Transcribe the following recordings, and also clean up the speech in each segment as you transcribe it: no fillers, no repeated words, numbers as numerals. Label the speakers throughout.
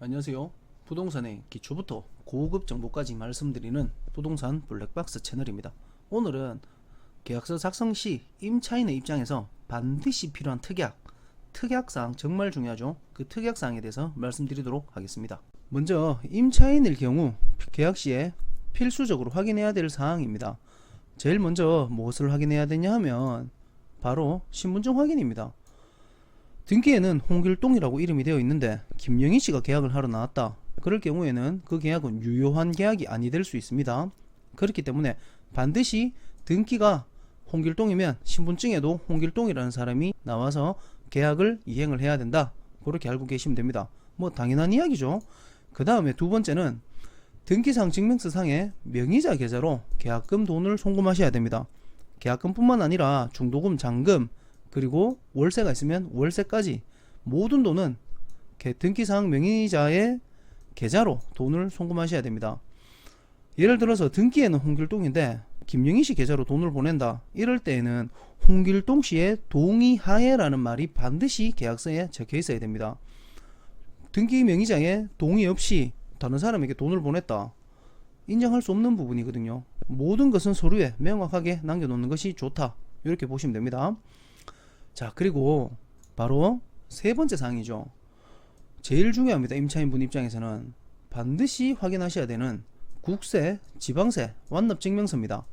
Speaker 1: 안녕하세요. 부동산의 기초부터 고급 정보까지 말씀드리는 부동산 블랙박스 채널입니다. 오늘은 계약서 작성 시 임차인의 입장에서 반드시 필요한 특약사항 정말 중요하죠. 그 특약사항에 대해서 말씀드리도록 하겠습니다. 먼저 임차인일 경우 계약 시에 필수적으로 확인해야 될 사항입니다. 제일 먼저 무엇을 확인해야 되냐 하면 바로 신분증 확인입니다. 등기에는 홍길동이라고 이름이 되어 있는데 김영희씨가 계약을 하러 나왔다. 그럴 경우에는 그 계약은 유효한 계약이 아니 될 수 있습니다. 그렇기 때문에 반드시 등기가 홍길동이면 신분증에도 홍길동이라는 사람이 나와서 계약을 이행을 해야 된다. 그렇게 알고 계시면 됩니다. 뭐 당연한 이야기죠. 그 다음에 두 번째는 등기상 증명서상에 명의자 계좌로 계약금 돈을 송금하셔야 됩니다. 계약금뿐만 아니라 중도금, 잔금, 그리고 월세가 있으면 월세까지 모든 돈은 등기상 명의자의 계좌로 돈을 송금하셔야 됩니다. 예를 들어서 등기에는 홍길동인데 김영희씨 계좌로 돈을 보낸다. 이럴 때에는 홍길동씨의 동의하에라는 말이 반드시 계약서에 적혀 있어야 됩니다. 등기 명의자의 동의 없이 다른 사람에게 돈을 보냈다. 인정할 수 없는 부분이거든요. 모든 것은 서류에 명확하게 남겨놓는 것이 좋다. 이렇게 보시면 됩니다. 자, 그리고 바로 세 번째 사항이죠. 제일 중요합니다. 임차인분 입장에서는 반드시 확인하셔야 되는 국세, 지방세, 완납증명서입니다.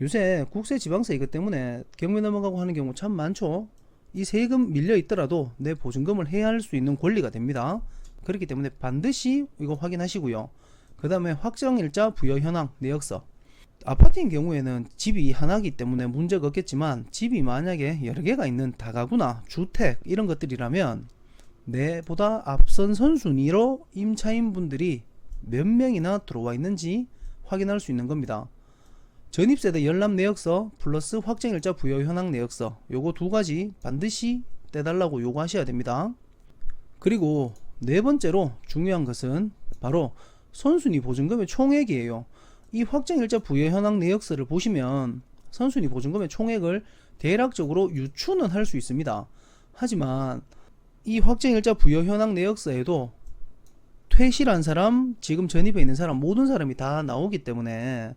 Speaker 1: 요새 국세, 지방세 이것 때문에 경매 넘어가고 하는 경우 참 많죠. 이 세금 밀려 있더라도 내 보증금을 해야 할 수 있는 권리가 됩니다. 그렇기 때문에 반드시 이거 확인하시고요. 그 다음에 확정일자 부여 현황 내역서. 아파트인 경우에는 집이 하나이기 때문에 문제가 없겠지만 집이 만약에 여러 개가 있는 다가구나 주택 이런 것들이라면 내보다 앞선 선순위로 임차인분들이 몇 명이나 들어와 있는지 확인할 수 있는 겁니다. 전입세대 열람 내역서 플러스 확정일자 부여 현황 내역서 요거 두 가지 반드시 떼달라고 요구하셔야 됩니다. 그리고 네 번째로 중요한 것은 바로 선순위 보증금의 총액이에요. 이 확정일자 부여 현황 내역서를 보시면 선순위 보증금의 총액을 대략적으로 유추는 할 수 있습니다. 하지만 이 확정일자 부여 현황 내역서에도 퇴실한 사람, 지금 전입해 있는 사람 모든 사람이 다 나오기 때문에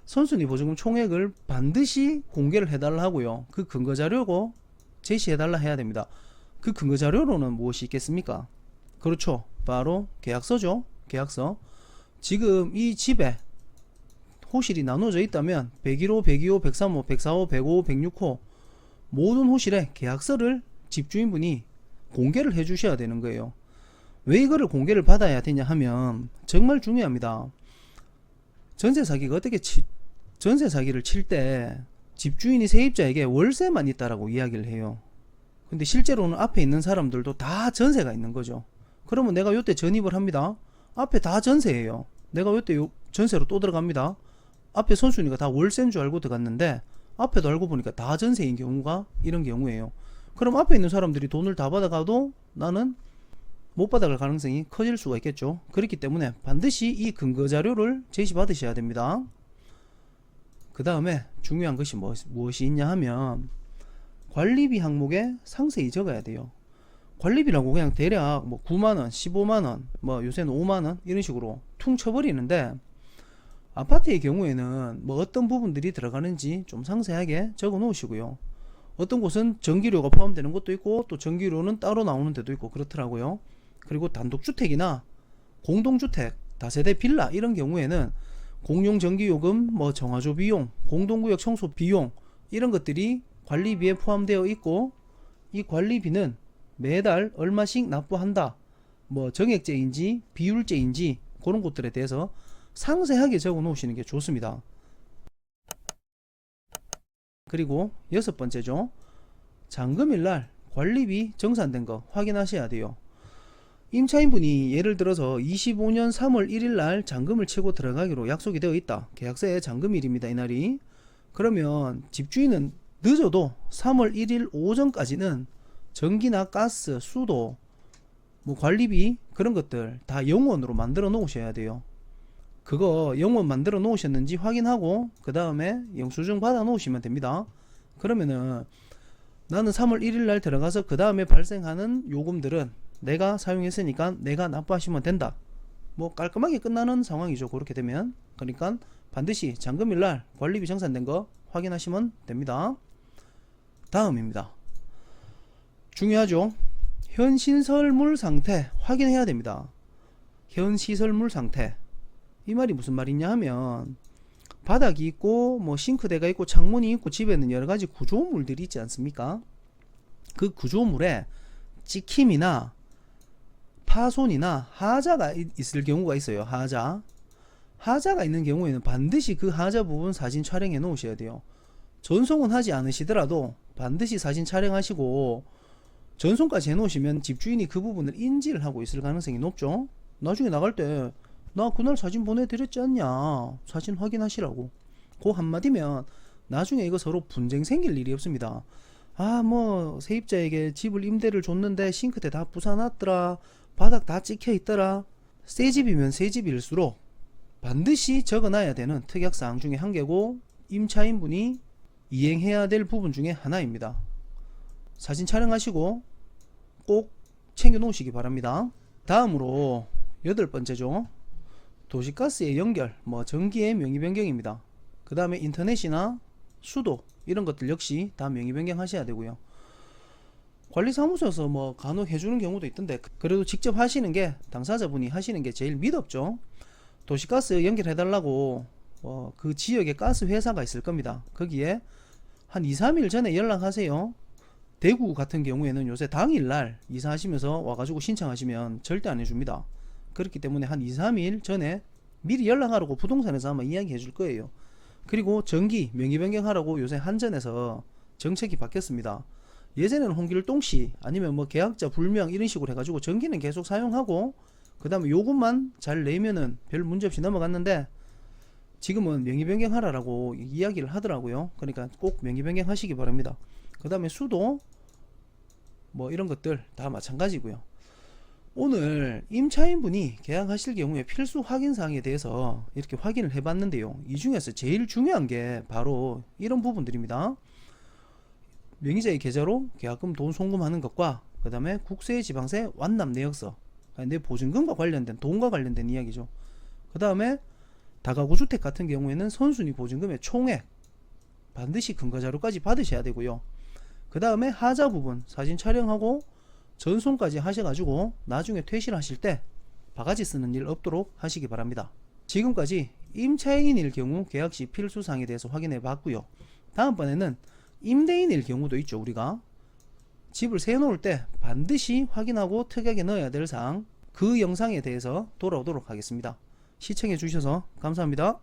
Speaker 1: 선순위 보증금 총액을 반드시 공개를 해달라 하고요. 그 근거자료고 제시해달라 해야 됩니다. 그 근거자료로는 무엇이 있겠습니까? 그렇죠. 바로 계약서죠. 계약서. 지금 이 집에 호실이 나눠져 있다면 101호, 102호, 103호, 104호, 105호, 106호 모든 호실에 계약서를 집주인분이 공개를 해 주셔야 되는 거예요. 왜 이거를 공개를 받아야 되냐 하면 정말 중요합니다. 전세 사기가 전세 사기를 칠 때 집주인이 세입자에게 월세만 있다라고 이야기를 해요. 근데 실제로는 앞에 있는 사람들도 다 전세가 있는 거죠. 그러면 내가 요때 전입을 합니다. 앞에 다 전세예요. 내가 요때 전세로 또 들어갑니다. 앞에 선순위가 다 월세인 줄 알고 들어갔는데 앞에도 알고 보니까 다 전세인 경우가 이런 경우예요. 그럼 앞에 있는 사람들이 돈을 다 받아가도 나는 못 받아갈 가능성이 커질 수가 있겠죠. 그렇기 때문에 반드시 이 근거자료를 제시받으셔야 됩니다. 그 다음에 중요한 것이 무엇이 있냐 하면 관리비 항목에 상세히 적어야 돼요. 관리비라고 그냥 대략 뭐 9만원, 15만원, 뭐 요새는 5만원 이런 식으로 퉁 쳐버리는데 아파트의 경우에는 뭐 어떤 부분들이 들어가는지 좀 상세하게 적어 놓으시고요. 어떤 곳은 전기료가 포함되는 것도 있고 또 전기료는 따로 나오는 데도 있고 그렇더라고요. 그리고 단독주택이나 공동주택, 다세대 빌라 이런 경우에는 공용 전기요금, 뭐 정화조 비용, 공동구역 청소 비용 이런 것들이 관리비에 포함되어 있고 이 관리비는 매달 얼마씩 납부한다. 뭐 정액제인지 비율제인지 그런 것들에 대해서 상세하게 적어 놓으시는 게 좋습니다. 그리고 여섯 번째죠. 잔금일날 관리비 정산된 거 확인하셔야 돼요. 임차인분이 예를 들어서 25년 3월 1일 날 잔금을 치고 들어가기로 약속이 되어 있다. 계약서에 잔금일입니다. 이날이. 그러면 집주인은 늦어도 3월 1일 오전까지는 전기나 가스, 수도, 뭐 관리비 그런 것들 다 영원으로 만들어 놓으셔야 돼요. 그거 영원 만들어 놓으셨는지 확인하고 그 다음에 영수증 받아 놓으시면 됩니다. 그러면은 나는 3월 1일 날 들어가서 그 다음에 발생하는 요금들은 내가 사용했으니까 내가 납부하시면 된다. 뭐 깔끔하게 끝나는 상황이죠. 그렇게 되면. 그러니까 반드시 잔금일날 관리비 정산된 거 확인하시면 됩니다. 다음입니다. 중요하죠. 현시설물 상태 확인해야 됩니다. 현시설물 상태. 이 말이 무슨 말이냐 하면 바닥이 있고 뭐 싱크대가 있고 창문이 있고 집에는 여러가지 구조물들이 있지 않습니까? 그 구조물에 찍힘이나 파손이나 하자가 있을 경우가 있어요. 하자가 있는 경우에는 반드시 그 하자 부분 사진 촬영해 놓으셔야 돼요. 전송은 하지 않으시더라도 반드시 사진 촬영하시고 전송까지 해 놓으시면 집주인이 그 부분을 인지를 하고 있을 가능성이 높죠. 나중에 나갈 때 나 그날 사진 보내드렸지 않냐, 사진 확인하시라고. 그 한마디면 나중에 이거 서로 분쟁 생길 일이 없습니다. 아 뭐 세입자에게 집을 임대를 줬는데 싱크대 다 부사놨더라, 바닥 다 찍혀 있더라. 새 집이면 새 집일수록 반드시 적어놔야 되는 특약사항 중에 한 개고 임차인분이 이행해야 될 부분 중에 하나입니다. 사진 촬영하시고 꼭 챙겨 놓으시기 바랍니다. 다음으로 8번째죠. 도시가스의 연결, 뭐 전기의 명의 변경입니다. 그 다음에 인터넷이나 수도 이런 것들 역시 다 명의 변경 하셔야 되고요. 관리사무소에서 뭐 간혹 해주는 경우도 있던데 그래도 직접 하시는 게, 당사자분이 하시는 게 제일 믿었죠. 도시가스 연결해달라고 그 지역에 가스 회사가 있을 겁니다. 거기에 한 2-3일 전에 연락하세요. 대구 같은 경우에는 요새 당일날 이사하시면서 와가지고 신청하시면 절대 안 해줍니다. 그렇기 때문에 한 2-3일 전에 미리 연락하라고 부동산에서 아마 이야기 해줄 거예요. 그리고 전기 명의 변경하라고 요새 한전에서 정책이 바뀌었습니다. 예전에는 홍길동씨 아니면 뭐 계약자 불명 이런 식으로 해가지고 전기는 계속 사용하고 그 다음에 요금만 잘 내면은 별 문제 없이 넘어갔는데 지금은 명의 변경하라고 이야기를 하더라고요. 그러니까 꼭 명의 변경 하시기 바랍니다. 그 다음에 수도 뭐 이런 것들 다 마찬가지고요. 오늘 임차인분이 계약하실 경우에 필수 확인사항에 대해서 이렇게 확인을 해봤는데요. 이 중에서 제일 중요한 게 바로 이런 부분들입니다. 명의자의 계좌로 계약금 돈 송금하는 것과 그 다음에 국세지방세 완납 내역서, 내 보증금과 관련된 돈과 관련된 이야기죠. 그 다음에 다가구 주택 같은 경우에는 선순위 보증금의 총액 반드시 근거자료까지 받으셔야 되고요. 그 다음에 하자 부분 사진 촬영하고 전송까지 하셔가지고 나중에 퇴실하실 때 바가지 쓰는 일 없도록 하시기 바랍니다. 지금까지 임차인일 경우 계약시 필수사항에 대해서 확인해 봤고요. 다음번에는 임대인일 경우도 있죠. 우리가 집을 세 놓을 때 반드시 확인하고 특약에 넣어야 될 사항, 그 영상에 대해서 돌아오도록 하겠습니다. 시청해 주셔서 감사합니다.